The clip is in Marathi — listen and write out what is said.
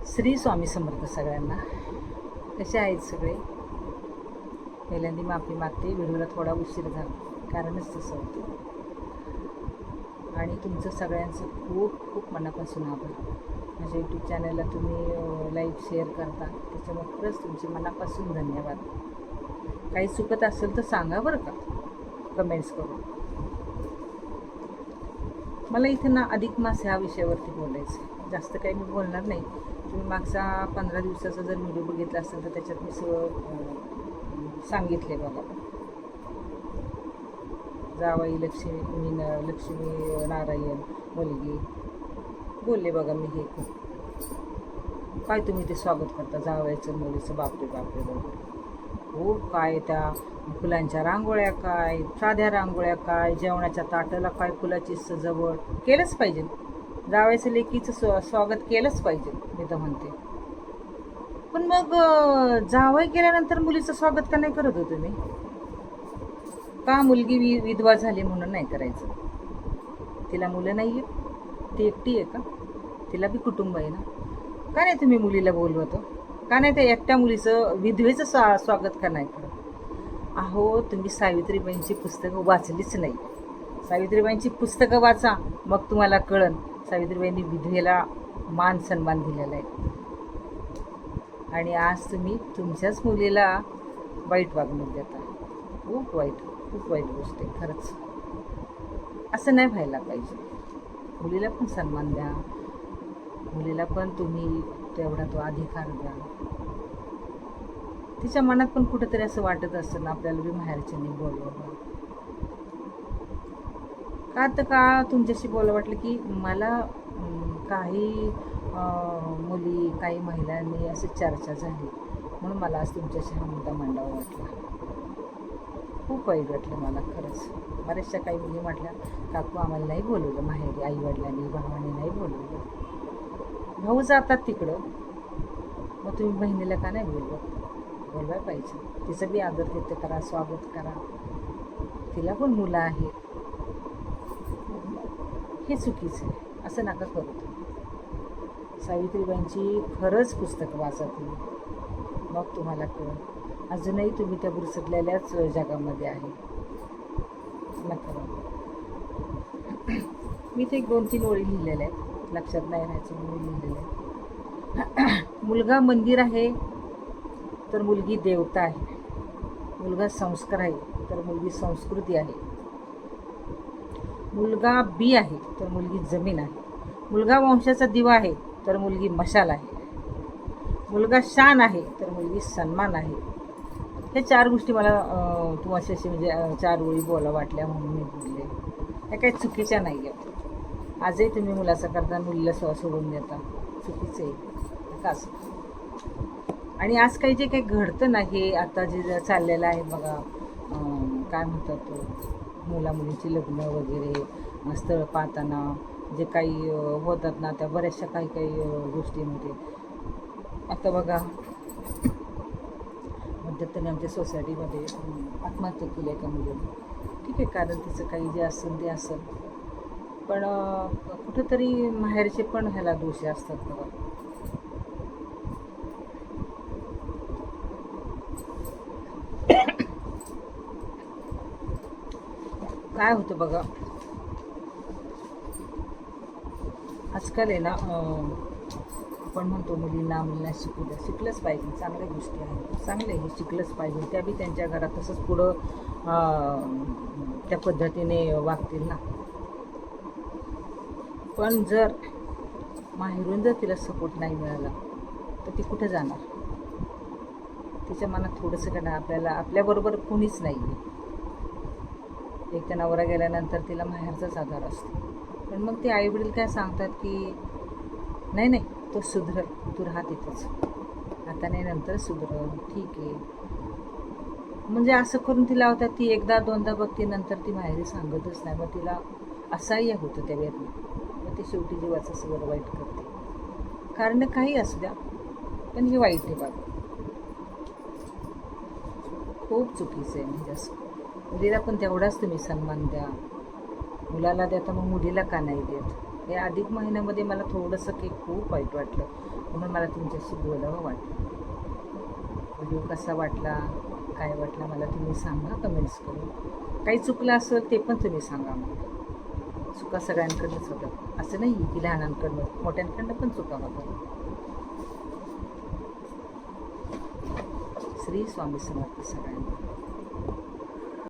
श्री स्वामी समर्थ सगळ्यांना. कसे आहेत सगळे? पहिल्यांदा माफी मागते, व्हिडिओला थोडा उशीर झाला, कारणच तसं होतं. आणि तुमचं सगळ्यांचं खूप खूप मनापासून आभार. माझ्या यूट्यूब चॅनलला तुम्ही लाईक शेअर करता, त्याच्यामुळे खरंच तुमचे मनापासून धन्यवाद. काही चुकत असेल तर सांगा बरं का, कमेंट्स करून. मला इथं ना अधिक मास ह्या विषयावरती बोलायचं आहे. जास्त काही मी बोलणार नाही. तुम्ही मागचा 15 दिवसाचा जर व्हिडिओ बघितला असेल तर त्याच्यात मी सगळं सांगितले बघा. जावाई लक्ष्मी नारायण मुलगी बोलले बघा मी. हे खूप काय तुम्ही ते स्वागत करता जावायचं मुलीचं, बापरे बापरे बापरे. हो काय त्या फुलांच्या रांगोळ्या, काय साध्या रांगोळ्या, काय जेवणाच्या ताटाला काय फुलाची सजावट केलंच पाहिजे. जावायचं लेकीचं स्वागत केलंच पाहिजे मी तर म्हणते. पण मग जावई गेल्यानंतर मुलीचं स्वागत का नाही करत हो तुम्ही? का मुलगी विधवा झाली म्हणून नाही करायचं? तिला मुलं नाही आहेत, ती एकटी आहे का? तिला बी कुटुंब आहे ना. का नाही तुम्ही मुलीला बोलवत? का नाही त्या एकट्या मुलीचं विधवेचं स्वागत का नाही करत? अहो, तुम्ही सावित्रीबाईंची पुस्तकं वाचलीच नाही. सावित्रीबाईंची पुस्तकं वाचा, मग तुम्हाला कळन सावित्रीबाईंनी विधवेला मान सन्मान दिलेला आहे. आणि आज तुम्ही तुमच्याच मुलीला वाईट वागणूक देता. खूप वाईट गोष्ट आहे खरंच. असं नाही व्हायला पाहिजे. मुलीला पण सन्मान द्या, मुलीला पण तुम्ही तेवढा तो अधिकार द्या. तिच्या मनात पण कुठेतरी असं वाटत असतं ना, आपल्याला बी माहेरच्यांनी बोलवलं. का तुमच्याशी बोलावं वाटलं की मला काही मुली, काही महिलांनी अशी चर्चा झाली म्हणून मला आज तुमच्याशी हा मुद्दा मांडावा वाटला. खूप वाईट वाटलं मला खरंच. बऱ्याचशा काही मुली म्हटल्या, काकू आम्हाला नाही बोलवलं माहेरी, आईवडिलांनी भावाने नाही बोलवलं. भाऊ जातात तिकडं, मग तुम्ही बहिणीला का नाही बोलवायला पाहिजे. तिचं बी आदर तिथं करा, स्वागत करा. तिला पण मुलं आहेत. हे चुकीचं आहे, असं नका करू तुम्ही. सावित्रीबाईंची खरंच पुस्तकं वाचा तुम्ही, मग तुम्हाला कळेल. अजूनही तुम्ही त्या बुरसटलेल्याच जगामध्ये आहे. नका. मी ते 2-3 ओळी लिहिलेल्या आहेत, लक्षात नाही राहायचं म्हणून लिहिलेलं आहे. मुलगा मंदिर आहे तर मुलगी देवता आहे. मुलगा संस्कार आहे तर मुलगी संस्कृती आहे. मुलगा बी आहे तर मुलगी जमीन आहे. मुलगा वंशाचा दिवा आहे तर मुलगी मशाल आहे. मुलगा शान आहे तर मुलगी सन्मान आहे. हे 4 गोष्टी मला तुम्हाला म्हणजे 4 ओळी बोला वाटल्या म्हणून मी बोलले. ह्या काही चुकीच्या नाही आहेत. आजही तुम्ही मुलाचं करता, मुलीला सोडून देता, चुकीचं आहे का असं? आणि आज काही जे काही घडतं ना, हे आता जे चाललेलं आहे बघा, काय म्हणतात तो, मुला मुलींची लग्न वगैरे स्थळ पाहताना जे काही होतात ना, त्या बऱ्याचशा काही गोष्टींमध्ये. आता बघा, मध्यंतरी आमच्या सोसायटीमध्ये आत्महत्या केली एका मुलीने. ठीक आहे, कारण तिचं काही जे असेल ते असेल, पण कुठंतरी माहेरचे पण ह्याला दोषी असतात बघा. काय होतं बघा, आजकाल आहे ना, आपण म्हणतो मुलींना शिकलंच पाहिजे. चांगल्या गोष्टी आहेत, चांगलं हे शिकलंच पाहिजे. त्या बी त्यांच्या घरात तसंच पुढं त्या पद्धतीने वागतील ना. पण जर माहेरून जर तिला सपोर्ट नाही मिळाला तर ती कुठे जाणार? तिच्या मनात थोडंसं का नाही, आपल्याबरोबर कोणीच नाही आहे. एक तर नवरा गेल्यानंतर तिला माहेरचाच आधार असतो. पण मग ते आईवडील काय सांगतात की नाही तो सुधर, तू राहा तिथंच, आता नाही नंतर सुधर, ठीक आहे. म्हणजे असं करून ती लावतात. ती 1दा-2दा बघते, नंतर ती माहेरी सांगतच नाही. मग तिला असह्य होतं त्या वेदना. मग ती शेवटी जीवाचं सगळं वाईट करते. कारण काही असू द्या, पण हे वाईट आहे बाबा. खूप चुकीचं आहे. म्हणजे असं मुलीला पण तेवढाच तुम्ही सन्मान द्या. मुलाला देता, मग मुलीला का नाही देत? या अधिक महिन्यामध्ये मला थोडंसं खूप वाईट वाटलं, म्हणून मला तुमच्याशी बोलावं वाटलं. व्हिडिओ कसा वाटला, काय वाटला मला तुम्ही सांगा कमेंट्स करून. काही चुकलं असेल ते पण तुम्ही सांगा. मला चुका सगळ्यांकडनंच होतात, असं नाही की लहानांकडनं मोठ्यांकडनं पण चुका होतात. श्री स्वामी समर्थ सगळ्यांना.